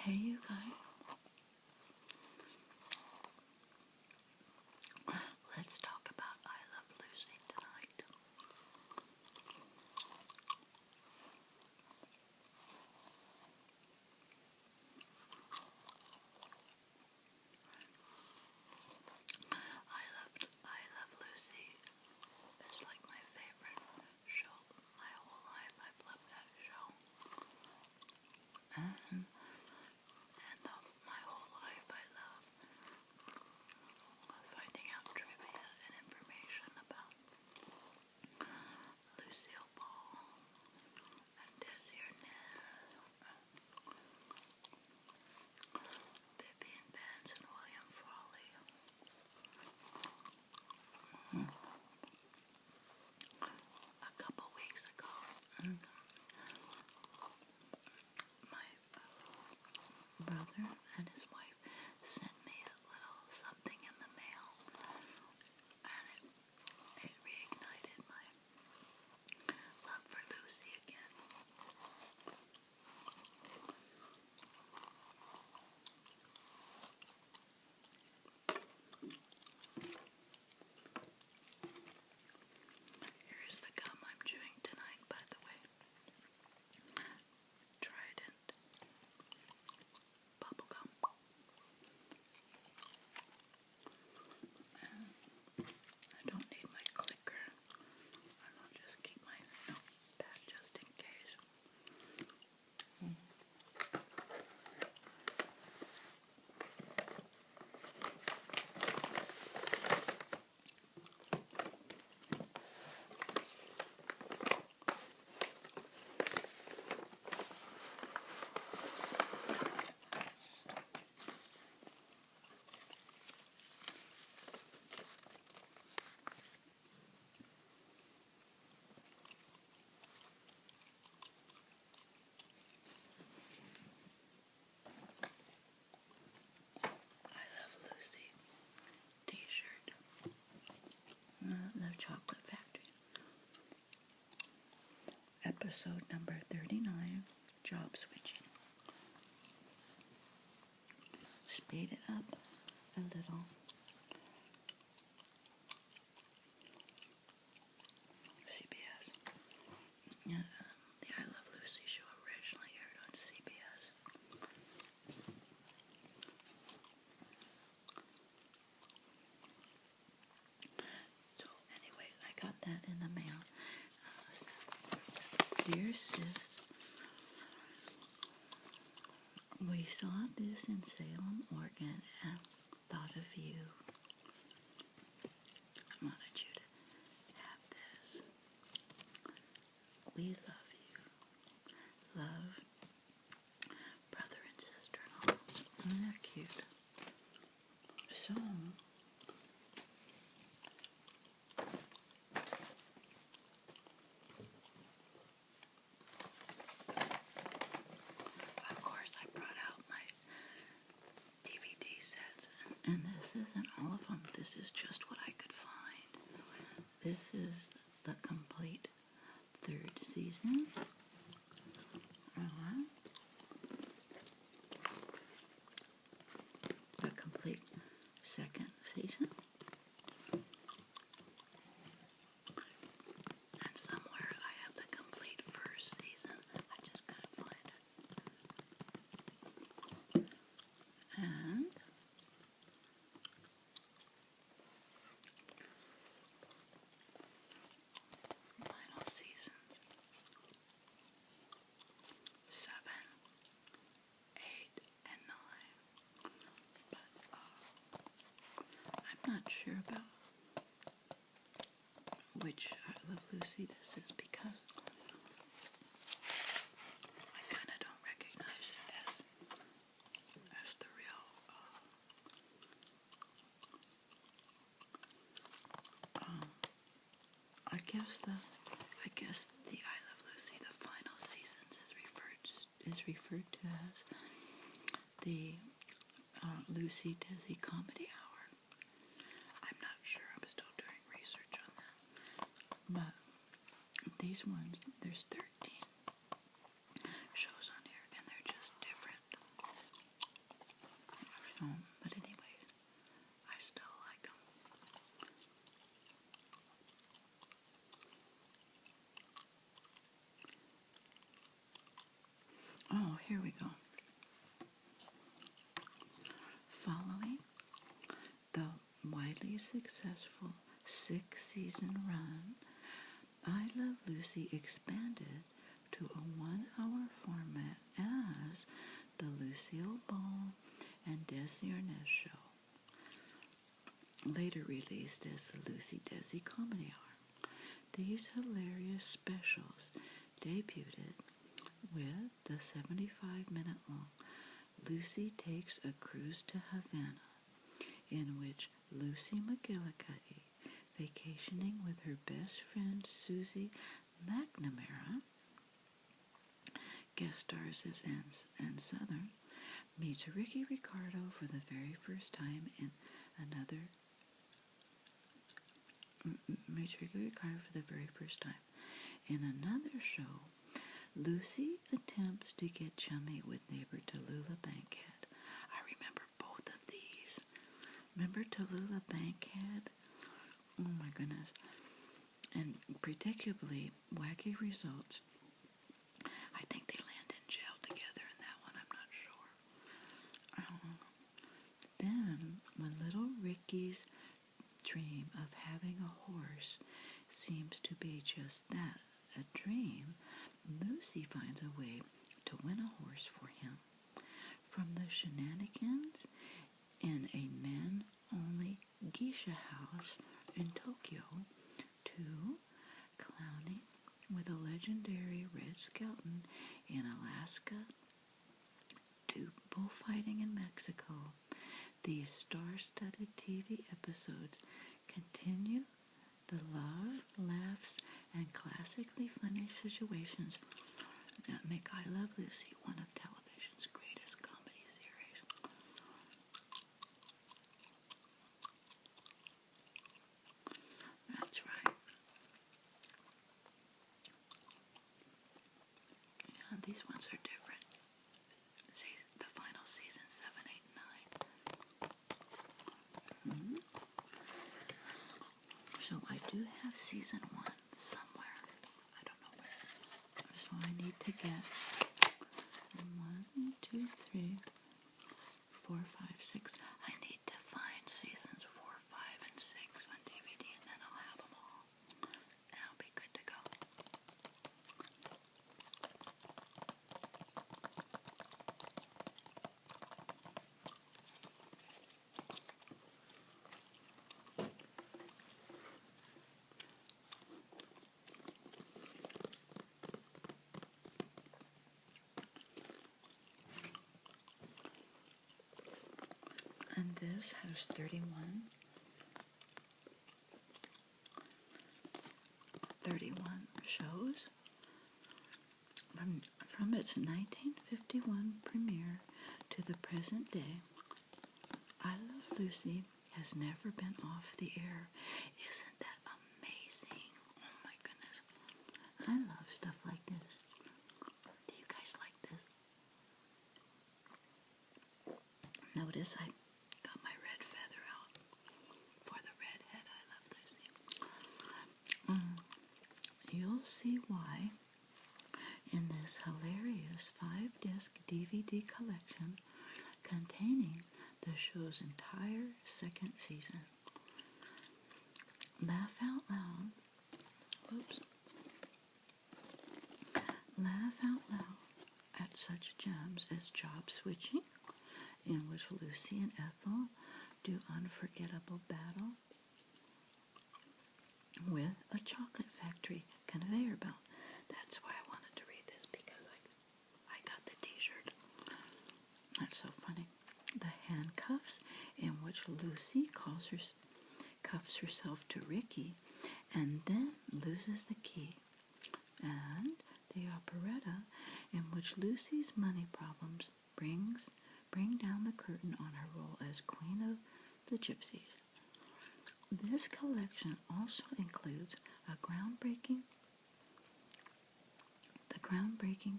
Hey, you guys. Let's talk about I Love Lucy tonight. I Love Lucy is like my favorite show. My whole life I've loved that show. And my whole life I love finding out trivia and information about Lucille Ball and Desi Arnaz, Vivian and William Frawley. A couple weeks ago, my brother and his wife sent me a little something in the mail, and it reignited my love for Lucy again. Here's the gum I'm chewing tonight, by the way. Trident bubble gum. I don't need my clicker. I'll just keep my notepad just in case. I Love Lucy t-shirt. The Chocolate Factory. Episode number 39, Job Switching. Speed it up a little. CBS. Yeah, the I Love Lucy show originally aired on CBS. So anyways, I got that in the mail. Dear Sis, we saw this in Salem, Oregon, and thought of you. I wanted you to have this. We love you. Love, brother and sister-in-law. Isn't that cute? So, of course, I brought out my DVD sets, and this isn't all of them. This is just what I could find. This is the complete third season. The complete second season. And somewhere I have the complete first season. I just couldn't find it. And final seasons. 7, 8, and 9. But I'm not sure about which I Love Lucy this is because I kind of don't recognize it as the real. I guess the I Love Lucy, the final seasons is referred to as the Lucy Desi Comedy Hour. I'm not sure. I'm still doing research on that. But these ones, there's 13 shows on here, and they're just different here we go. Following the widely successful 6-season run, I Love Lucy expanded to a 1-hour format as The Lucille Ball and Desi Arnaz Show, later released as the Lucy Desi Comedy Hour. These hilarious specials debuted with the 75-minute-long Lucy Takes a Cruise to Havana, in which Lucy McGillicuddy, vacationing with her best friend Susie McNamara, guest stars as Ann Southern, meets Ricky Ricardo for the very first time in another show. Lucy attempts to get chummy with neighbor Tallulah Bankhead. I remember both of these. Remember Tallulah Bankhead? Oh my goodness. And predictably wacky results. I think they land in jail together in that one, I'm not sure. Then, when little Ricky's dream of having a horse seems to be just that, a dream, Lucy finds a way to win a horse for him. From the shenanigans in a men-only geisha house in Tokyo to clowning with a legendary Red Skelton in Alaska to bullfighting in Mexico, these star-studded TV episodes continue the love, laughs, and classically funny situations that make I Love Lucy one of television's greatest comedy series. That's right. Yeah, these ones are different. See, the final season 7, 8, and 9. Mm-hmm. So I do have season 1 somewhere. I don't know where. So I need to get 1, 2, 3, 4, 5, 6. I need to find seasons 4, 5, and 6 on DVD, and then I'll have them all. And I'll be good to go. And this has 31 shows from its 1951 premiere to the present day. I Love Lucy has never been off the air. Isn't that amazing? Oh my goodness. I love stuff like this. Do you guys like this? Notice I got my red feather out for the redhead. I Love Lucy. You'll see why in this hilarious 5-disc DVD collection containing the show's entire second season. Laugh out loud. Oops. Laugh out loud at such gems as Job Switching, in which Lucy and Ethel do unforgettable battle with a chocolate factory conveyor belt. That's why I wanted to read this, because I got the t-shirt. That's so funny. The handcuffs, in which Lucy cuffs herself to Ricky and then loses the key. And the operetta, in which Lucy's money problems bring down the curtain on her role as Queen of the Gypsies. This collection also includes the groundbreaking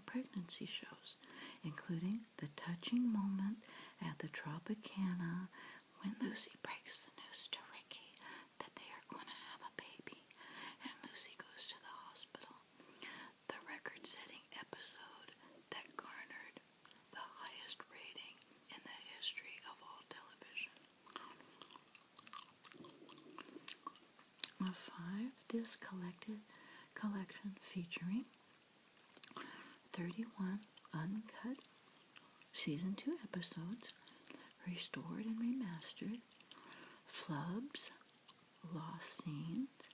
pregnancy shows, including the touching moment at the Tropicana when Lucy breaks the news to Ricky that they are going to have a baby, and Lucy goes to the hospital. The record-setting episode that garnered disc collection featuring 31 uncut season 2 episodes, restored and remastered, flubs, lost scenes,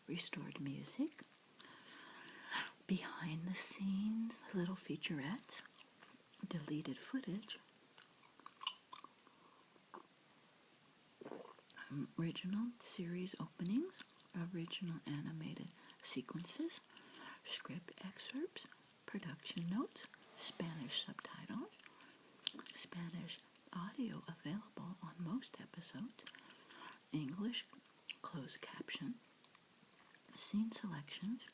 restored music, behind the scenes little featurettes, deleted footage, original series openings, original animated sequences, script excerpts, production notes, Spanish subtitles, Spanish audio available on most episodes, English closed caption, scene selections,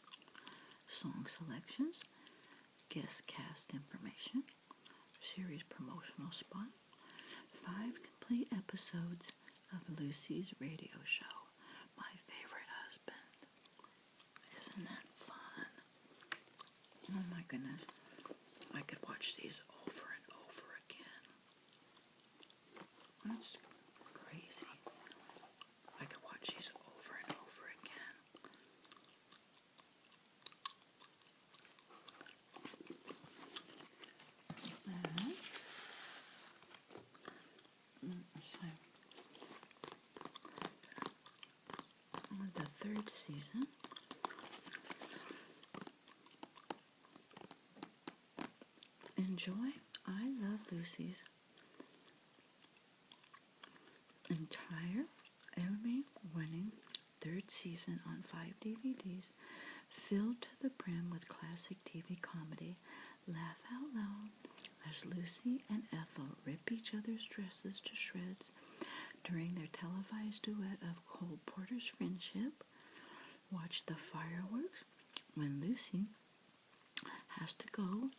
song selections, guest cast information, series promotional spot, 5 complete episodes of Lucy's radio show, My Favorite Husband. Isn't that fun? Oh my goodness. I could watch these over and over again. That's crazy. I could watch these over and over again. The third season. Enjoy I Love Lucy's entire Emmy-winning third season on 5 DVDs, filled to the brim with classic TV comedy. Laugh out loud as Lucy and Ethel rip each other's dresses to shreds during their televised duet of Cole Porter's Friendship. Watch the fireworks when Lucy has to go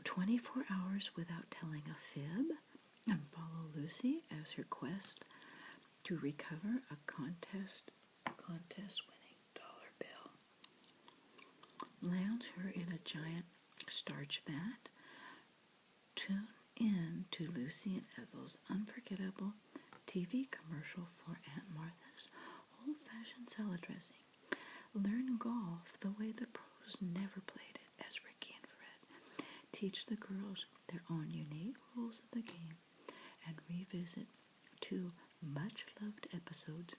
24 hours without telling a fib, and follow Lucy as her quest to recover a contest-winning dollar bill lands her in a giant starch vat. Tune in to Lucy and Ethel's unforgettable TV commercial for Aunt Martha's old-fashioned salad dressing. Learn golf the way the pros never played it as Ricky and Fred. Teach the girls their own unique rules of the game and revisit 2 much-loved episodes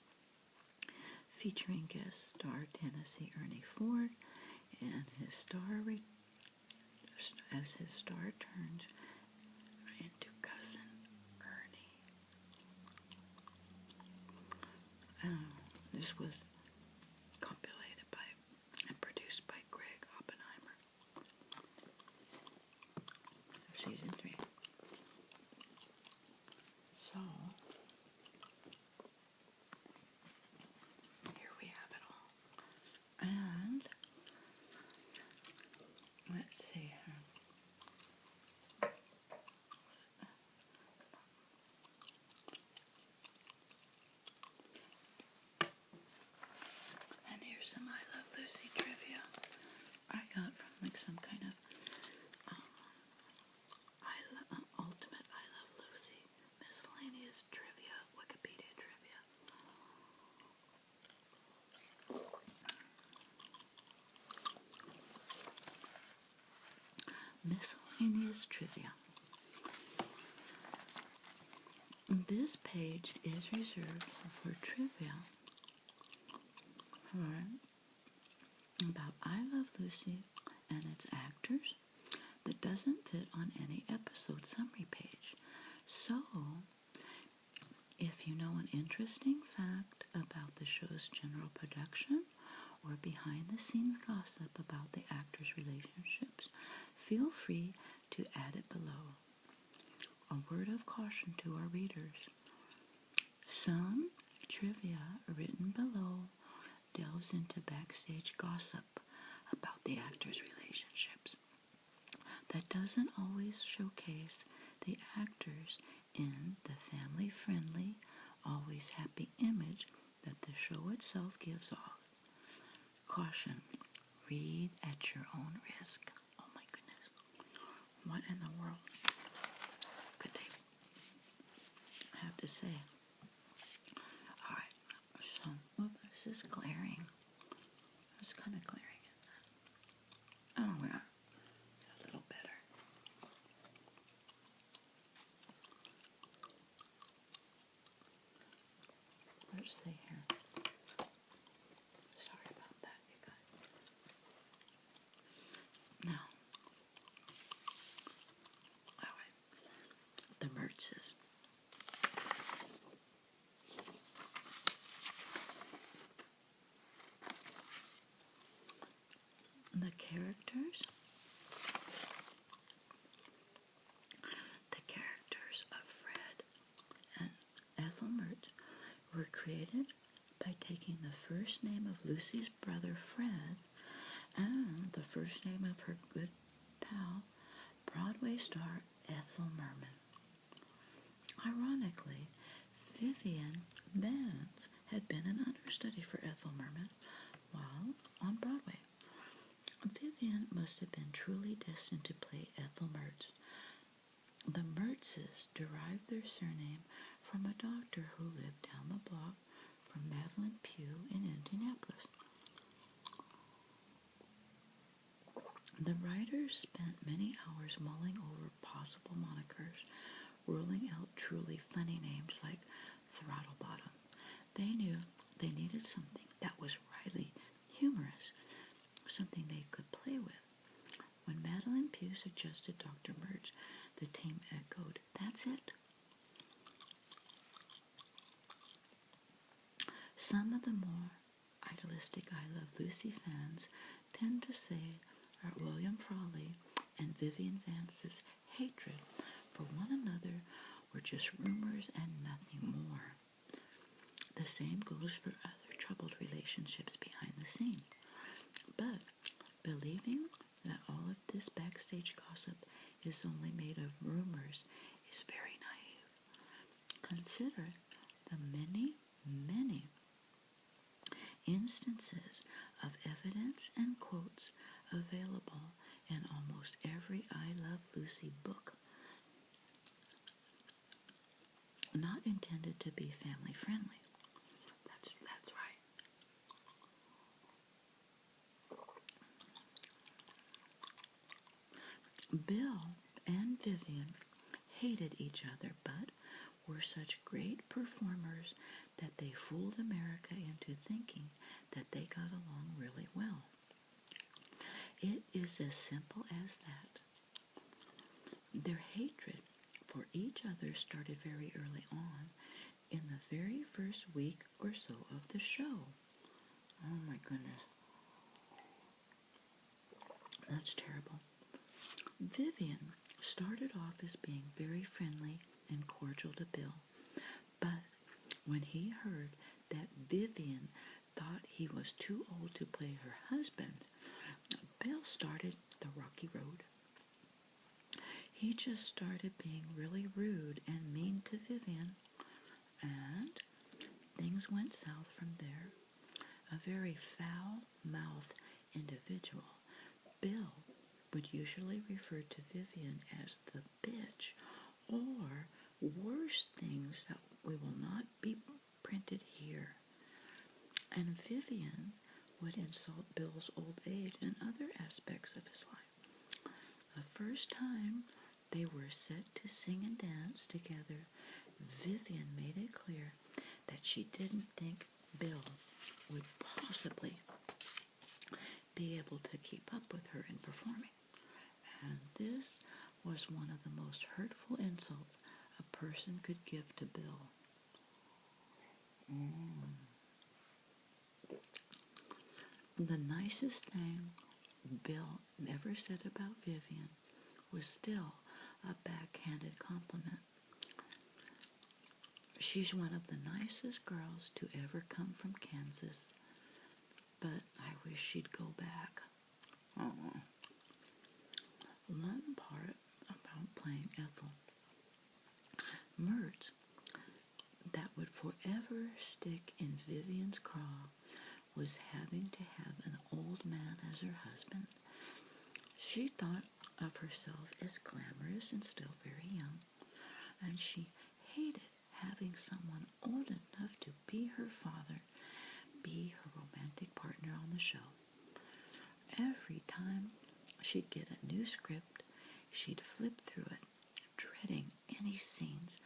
featuring guest star Tennessee Ernie Ford and his star turns into cousin Ernie. This was compilated by and produced by Greg Oppenheimer. Season 3. So, here we have it all. And, let's see here. And here's some I Love Lucy trivia I got from like some kind of ultimate I Love Lucy miscellaneous trivia, Wikipedia trivia. Miscellaneous trivia. This page is reserved for trivia about I Love Lucy and its actors that doesn't fit on any episode summary page. So, if you know an interesting fact about the show's general production or behind-the-scenes gossip about the actors' relationships, feel free to add it below. A word of caution to our readers. Some trivia written below delves into backstage gossip about the actors' relationships. That doesn't always showcase the actors in the family-friendly, always happy image that the show itself gives off. Caution, read at your own risk. Oh my goodness. What in the world could they have to say? Alright, so, let's This is glaring. It's kind of glaring, isn't it? Oh, yeah. It's a little better. Let's see here. Sorry about that, you guys. Now, all right, the Mertzes. The characters of Fred and Ethel Mertz were created by taking the first name of Lucy's brother Fred and the first name of her good pal, Broadway star Ethel Merman. Ironically, Vivian Vance had been an understudy for Ethel Merman while on Broadway. Vivian must have been truly destined to play Ethel Mertz. The Mertzes derived their surname from a doctor who lived down the block from Madeline Pugh in Indianapolis. The writers spent many hours mulling over possible monikers, ruling out truly funny names like Throttlebottom. They knew they needed something that was really humorous, something they could play with. When Madeline Pugh suggested Dr. Mertz, the team echoed, "That's it." Some of the more idealistic I Love Lucy fans tend to say that William Frawley and Vivian Vance's hatred for one another were just rumors and nothing more. The same goes for other troubled relationships behind the scenes. But believing that all of this backstage gossip is only made of rumors is very naive. Consider the many, many instances of evidence and quotes available in almost every I Love Lucy book, not intended to be family friendly. That's right. Bill and Vivian hated each other, but were such great performers that they fooled America into thinking that they got along really well. It is as simple as that. Their hatred for each other started very early on, in the very first week or so of the show. Oh my goodness. That's terrible. Vivian started off as being very friendly and cordial to Bill, but when he heard that Vivian thought he was too old to play her husband, Bill started the rocky road. He just started being really rude and mean to Vivian, and things went south from there. A very foul-mouthed individual, Bill would usually refer to Vivian as the bitch, or worse things that we will not be printed here. And Vivian would insult Bill's old age and other aspects of his life. The first time they were set to sing and dance together, Vivian made it clear that she didn't think Bill would possibly be able to keep up with her in performing. And this was one of the most hurtful insults a person could give to Bill. The nicest thing Bill ever said about Vivian was still a backhanded compliment. "She's one of the nicest girls to ever come from Kansas, but I wish she'd go back." Oh. One part about playing Ethel Mertz that would forever stick in Vivian's craw was having to have an old man as her husband. She thought of herself as glamorous and still very young, and she hated having someone old enough to be her father be her romantic partner on the show. Every time she'd get a new script, she'd flip through it, dreading any scenes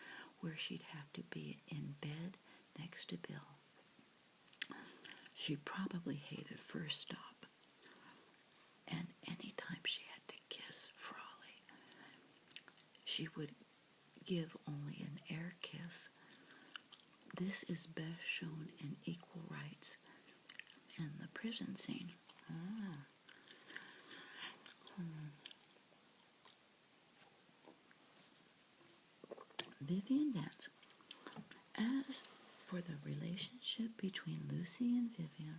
where she'd have to be in bed next to Bill. She probably hated First Stop, and any time she had to kiss Frawley, she would give only an air kiss. This is best shown in Equal Rights in the prison scene. Vivian danced. As for the relationship between Lucy and Vivian,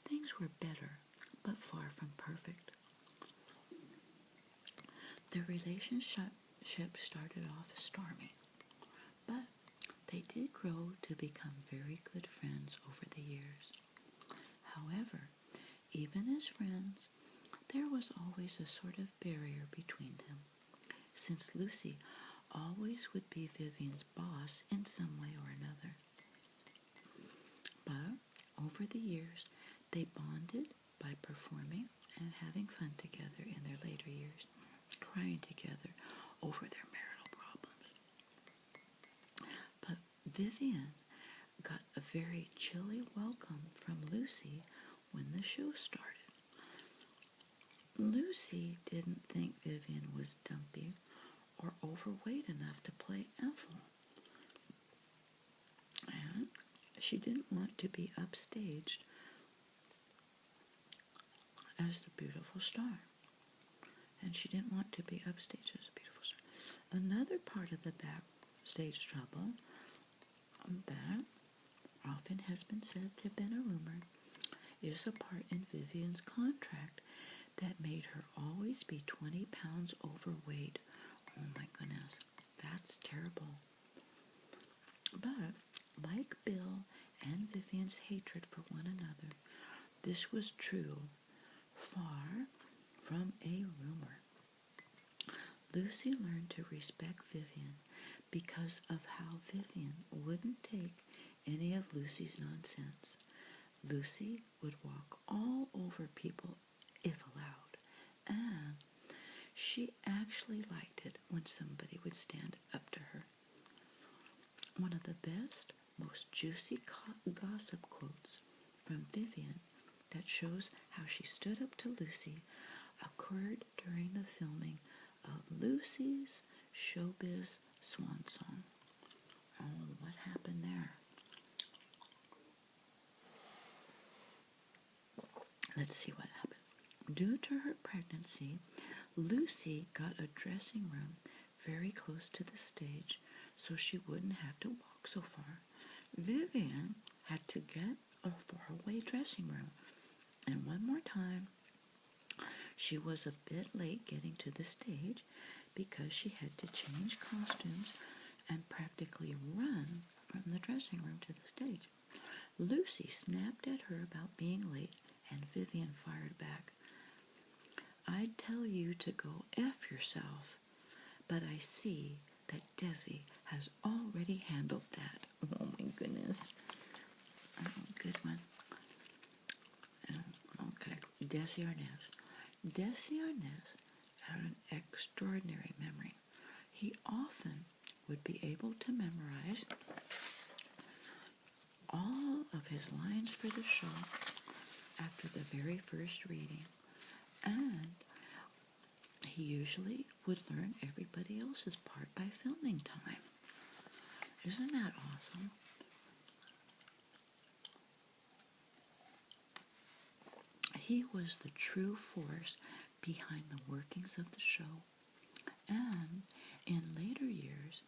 things were better, but far from perfect. Their relationship started off stormy, but they did grow to become very good friends over the years. However, even as friends, there was always a sort of barrier between them, since Lucy always would be Vivian's boss in some way or another. But over the years, they bonded by performing and having fun together in their later years, crying together over their marital problems. But Vivian got a very chilly welcome from Lucy when the show started. Lucy didn't think Vivian was dumpy or overweight enough to play Ethel. And she didn't want to be upstaged as the beautiful star. And she didn't want to be upstaged as a beautiful star. Another part of the backstage trouble that often has been said to have been a rumor is a part in Vivian's contract that made her always be 20 pounds overweight. Oh my goodness, that's terrible. But like Bill and Vivian's hatred for one another, this was true, far from a rumor. Lucy learned to respect Vivian because of how Vivian wouldn't take any of Lucy's nonsense. Lucy would walk all over people if allowed, and she actually liked it when somebody would stand up to her. One of the best, most juicy gossip quotes from Vivian that shows how she stood up to Lucy occurred during the filming of Lucy's Showbiz Swan Song. Oh, what happened there? Let's see what happened. Due to her pregnancy, Lucy got a dressing room very close to the stage so she wouldn't have to walk so far. Vivian had to get a faraway dressing room. And one more time, she was a bit late getting to the stage because she had to change costumes and practically run from the dressing room to the stage. Lucy snapped at her about being late, and Vivian fired back. "I'd tell you to go F yourself, but I see that Desi has already handled that." Oh my goodness. Oh, good one. Okay, Desi Arnaz. Desi Arnaz had an extraordinary memory. He often would be able to memorize all of his lines for the show after the very first reading, and he usually would learn everybody else's part by filming time. Isn't that awesome? He was the true force behind the workings of the show, and in later years,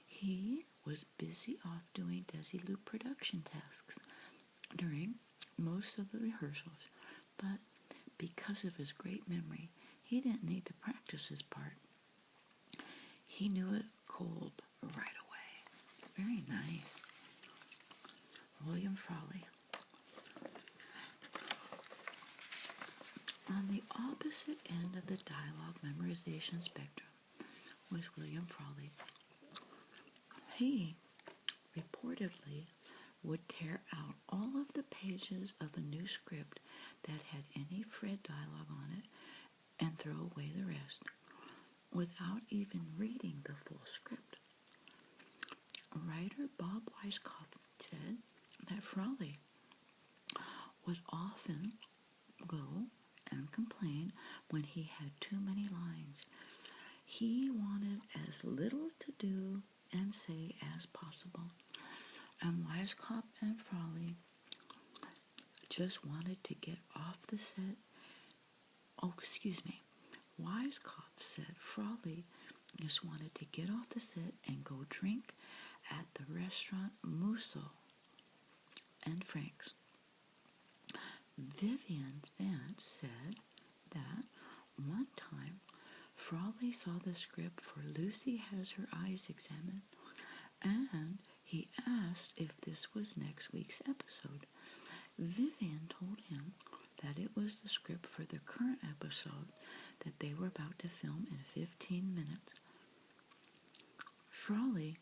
he was busy off doing Desilu production tasks during most of the rehearsals, but because of his great memory, he didn't need to practice his part. He knew it cold right away. Very nice. William Frawley. On the opposite end of the dialogue memorization spectrum was William Frawley. He reportedly would tear out all of the pages of a new script that had any Fred dialogue on it and throw away the rest without even reading the full script. Writer Bob Weisskopf said that Frawley would often go and complain when he had too many lines. He wanted as little to do and say as possible. And Weisskopf and Frawley just wanted to get off the set. Weisskopf said Frawley just wanted to get off the set and go drink at the restaurant Musso and Frank's. Vivian Vance said that one time Frawley saw the script for Lucy Has Her Eyes Examined, and he asked if this was next week's episode. Vivian told him that it was the script for the current episode that they were about to film in 15 minutes. Frawley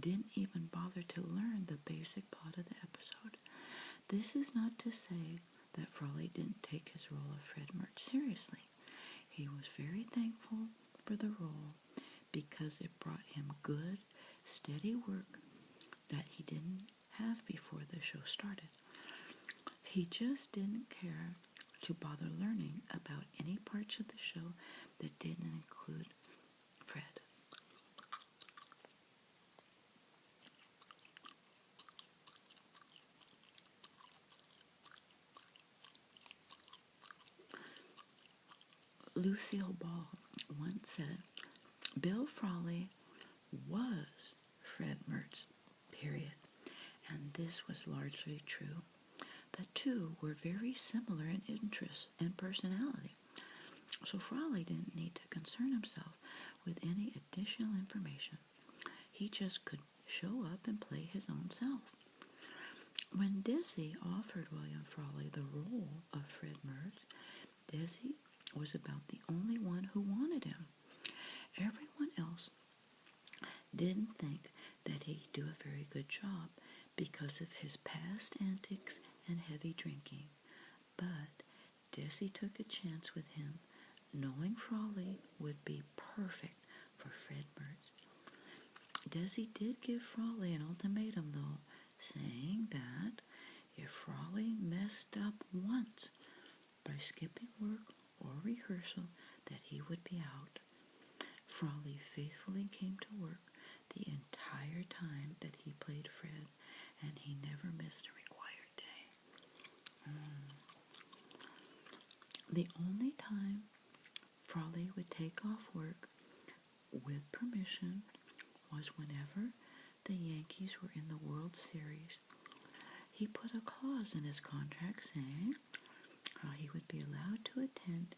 didn't even bother to learn the basic plot of the episode. This is not to say that Frawley didn't take his role of Fred Mert seriously. He was very thankful for the role because it brought him good, steady work that he didn't have before the show started. He just didn't care to bother learning about any parts of the show that didn't include Fred. Lucille Ball once said, Bill Frawley was Fred Mertz, period. And this was largely true. The two were very similar in interests and personality. So Frawley didn't need to concern himself with any additional information. He just could show up and play his own self. When Desi offered William Frawley the role of Fred Mertz, Desi was about the only one who wanted him. Everyone else didn't think that he'd do a very good job because of his past antics and heavy drinking. But Desi took a chance with him, knowing Frawley would be perfect for Fred Mertz. Desi did give Frawley an ultimatum, though, saying that if Frawley messed up once by skipping work or rehearsal, that he would be out. Frawley faithfully came to work the entire time that he played Fred, and he never missed a required day. The only time Frawley would take off work with permission was whenever the Yankees were in the World Series. He put a clause in his contract saying how he would be allowed to attend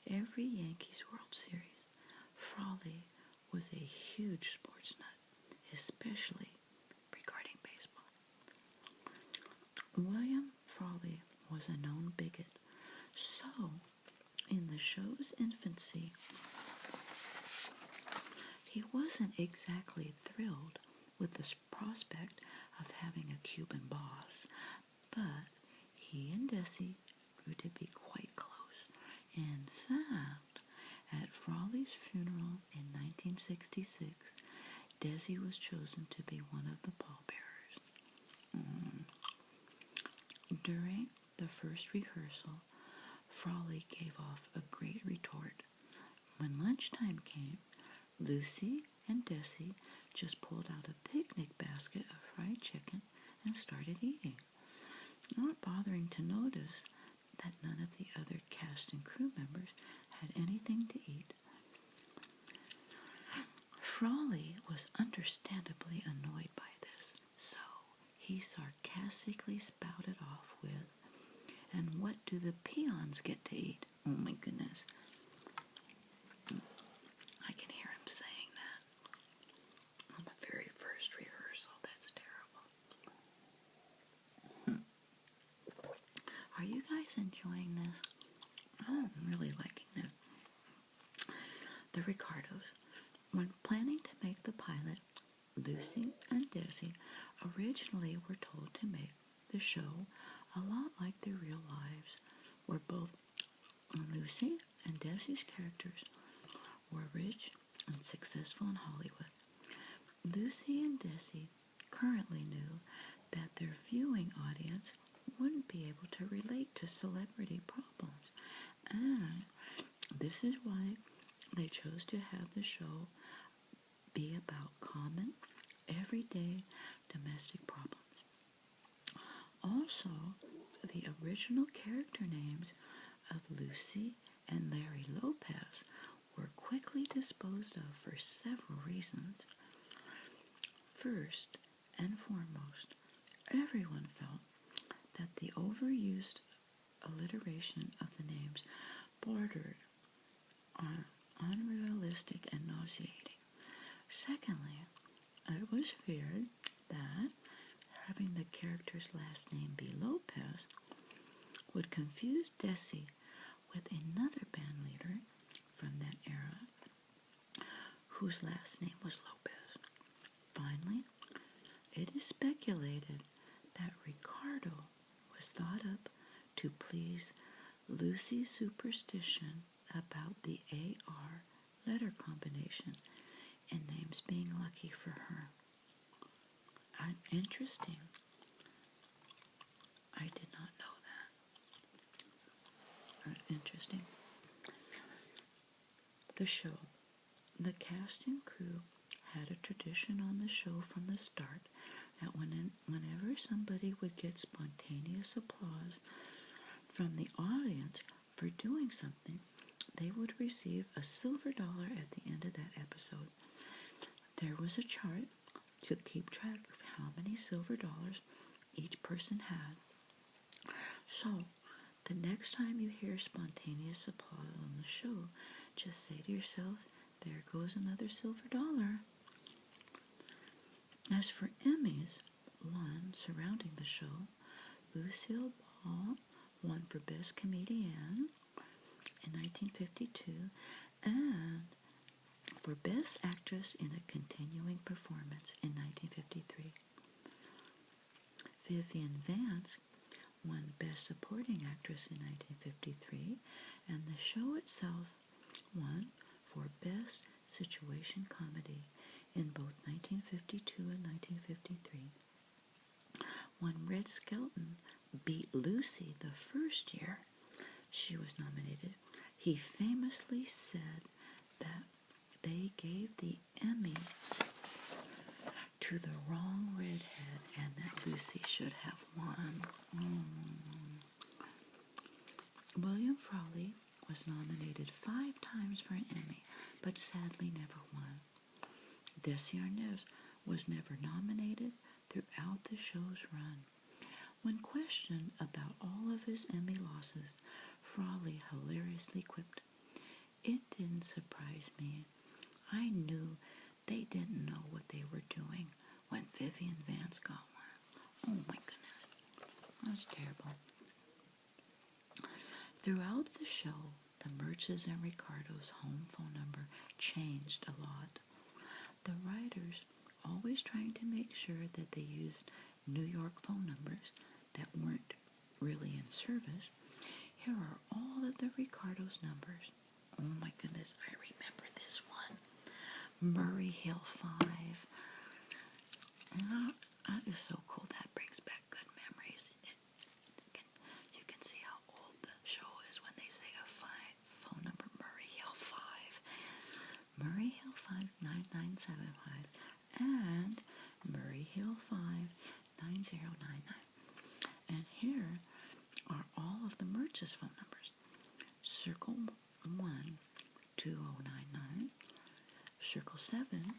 every Yankees World Series. Frawley was a huge sports nut, especially regarding baseball. William Frawley was a known bigot, so in the show's infancy, he wasn't exactly thrilled with the prospect of having a Cuban boss, but he and Desi grew to be quite close. In fact, at Frawley's funeral in 1966, Desi was chosen to be one of the pallbearers. During the first rehearsal, Frawley gave off a great retort. When lunchtime came, Lucy and Desi just pulled out a picnic basket of fried chicken and started eating, not bothering to notice that none of the other cast and crew members had anything to eat. Frawley was understandably annoyed by this, so he sarcastically spouted off with, "And what do the peons get to eat?" Oh my goodness. I can hear him saying that on the very first rehearsal. That's terrible. Are you guys enjoying this? I'm really liking it. The Ricardos. When planning to make the pilot, Lucy and Desi originally were told to make the show a lot like their real lives, where both Lucy and Desi's characters were rich and successful in Hollywood. Lucy and Desi currently knew that their viewing audience wouldn't be able to relate to celebrity problems, and this is why they chose to have the show be about common, everyday domestic problems. Also, the original character names of Lucy and Larry Lopez were quickly disposed of for several reasons. First and foremost, everyone felt that the overused alliteration of the names bordered on unrealistic and nauseating. Secondly, it was feared that having the character's last name be Lopez would confuse Desi with another band leader from that era whose last name was Lopez. Finally, it is speculated that Ricardo was thought up to please Lucy's superstition about the AR letter combination and names being lucky for her. Interesting. I did not know that. Interesting. The show. The cast and crew had a tradition on the show from the start that whenever somebody would get spontaneous applause from the audience for doing something, they would receive a silver dollar at the end of that episode. There was a chart to keep track of how many silver dollars each person had. So, the next time you hear spontaneous applause on the show, just say to yourself, there goes another silver dollar. As for Emmys, one surrounding the show, Lucille Ball won for Best Comedian in 1952 and for Best Actress in a Continuing Performance in 1953. Vivian Vance won Best Supporting Actress in 1953, and the show itself won for Best Situation Comedy in both 1952 and 1953. When Red Skelton beat Lucy the first year she was nominated, he famously said that they gave the Emmy to the wrong redhead and that Lucy should have won. William Frawley was nominated 5 times for an Emmy, but sadly never won. Desi Arnaz was never nominated throughout the show's run. When questioned about all of his Emmy losses, Frawley hilariously quipped, "It didn't surprise me. I knew they didn't know what they were doing when Vivian Vance got one." Oh my goodness. That's terrible. Throughout the show, the Mertz's and Ricardo's home phone number changed a lot. The writers, always trying to make sure that they used New York phone numbers that weren't really in service, here are all of the Ricardo's numbers. Oh my goodness, I remember this one. Murray Hill 5. That is so cool. That brings back good memories. You can see how old the show is when they say a phone number, Murray Hill 5. Murray Hill 5 9975 and Murray Hill 5 9099. And here are all of the Merch's phone numbers. Circle 1 2099, Circle 7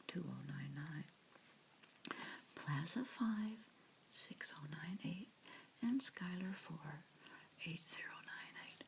2099, Plaza 5 6098, and Skylar 4 8098.